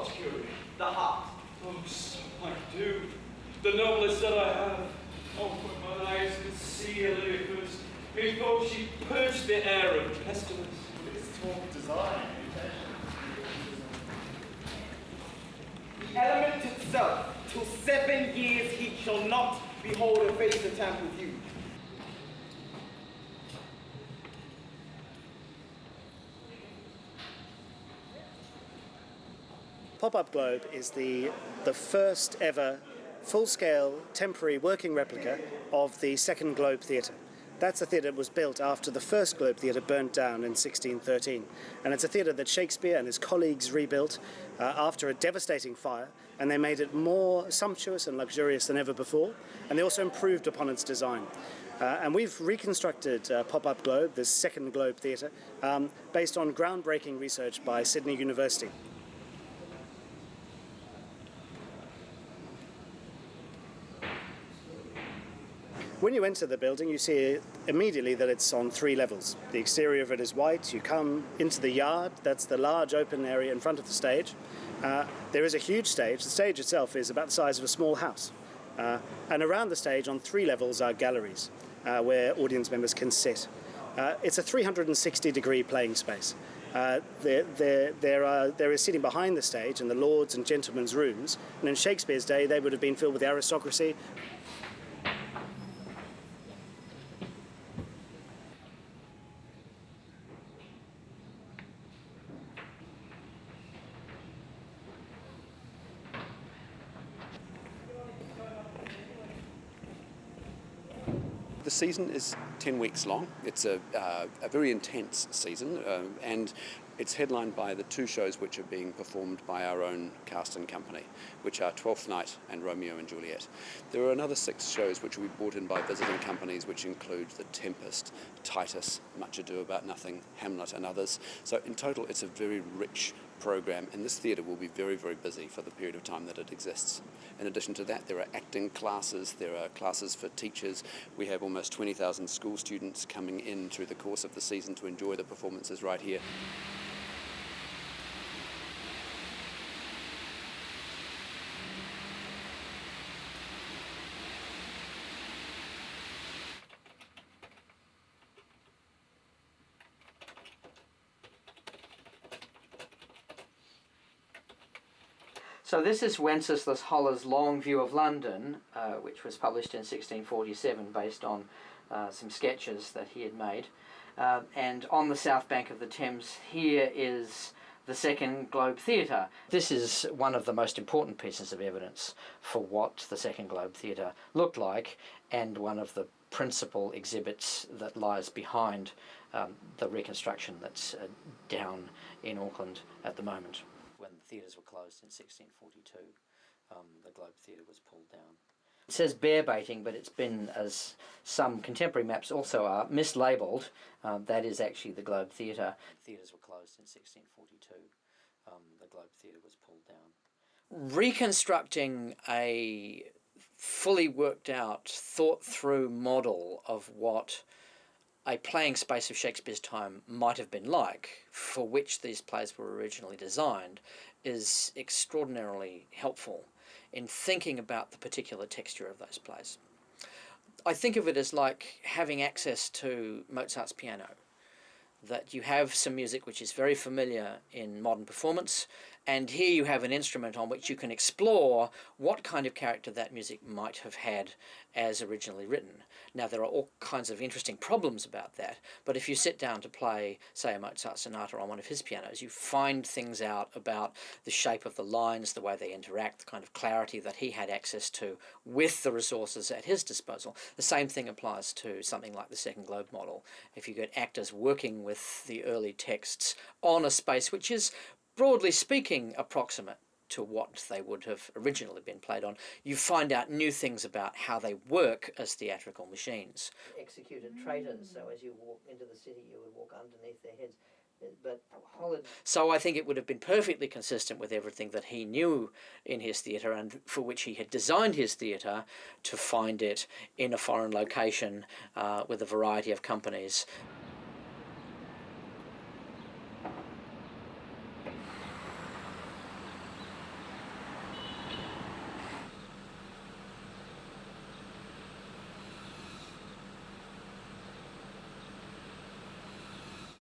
particularly? The heart. Oh, so I do. The noblest that I have. Oh, but my eyes could see Elizabeth. Methought she purged the air of pestilence. Let's talk design. The element itself, till 7 years he shall not behold a face of temple view. Pop-up globe is the first ever full-scale temporary working replica of the second Globe Theatre. That's a theatre that was built after the first Globe Theatre burnt down in 1613. And it's a theatre that Shakespeare and his colleagues rebuilt after a devastating fire, and they made it more sumptuous and luxurious than ever before, and they also improved upon its design. And we've reconstructed Pop-up Globe, this second Globe Theatre, based on groundbreaking research by Sydney University. When you enter the building, you see immediately that it's on 3 levels. The exterior of it is white. You come into the yard. That's the large open area in front of the stage. There is a huge stage. The stage itself is about the size of a small house. And around the stage on 3 levels are galleries where audience members can sit. It's a 360-degree playing space. There is sitting behind the stage in the lords and gentlemen's rooms, and in Shakespeare's day they would have been filled with the aristocracy. The season is 10 weeks long. It's a very intense season, and it's headlined by the 2 shows which are being performed by our own cast and company, which are Twelfth Night and Romeo and Juliet. There are another 6 shows which will be brought in by visiting companies, which include The Tempest, Titus, Much Ado About Nothing, Hamlet and others. So in total it's a very rich program, and this theatre will be very, very busy for the period of time that it exists. In addition to that, there are acting classes, there are classes for teachers. We have almost 20,000 school students coming in through the course of the season to enjoy the performances right here. So this is Wenceslas Holler's Long View of London, which was published in 1647 based on some sketches that he had made. And on the south bank of the Thames here is the second Globe Theatre. This is one of the most important pieces of evidence for what the second Globe Theatre looked like, and one of the principal exhibits that lies behind the reconstruction that's down in Auckland at the moment. When the theatres were closed in 1642, the Globe Theatre was pulled down. It says bear baiting, but it's been, as some contemporary maps also are, mislabelled. That is actually the Globe Theatre. Theatres were closed in 1642. The Globe Theatre was pulled down. Reconstructing a fully worked out, thought through model of what a playing space of Shakespeare's time might have been like, for which these plays were originally designed, is extraordinarily helpful in thinking about the particular texture of those plays. I think of it as like having access to Mozart's piano, that you have some music which is very familiar in modern performance, and here you have an instrument on which you can explore what kind of character that music might have had as originally written. Now, there are all kinds of interesting problems about that, but if you sit down to play, say, a Mozart sonata on one of his pianos, you find things out about the shape of the lines, the way they interact, the kind of clarity that he had access to with the resources at his disposal. The same thing applies to something like the Second Globe model. If you get actors working with the early texts on a space which is, broadly speaking, approximate to what they would have originally been played on, you find out new things about how they work as theatrical machines. Executed traitors, so as you walk into the city you would walk underneath their heads. But so I think it would have been perfectly consistent with everything that he knew in his theatre, and for which he had designed his theatre, to find it in a foreign location with a variety of companies.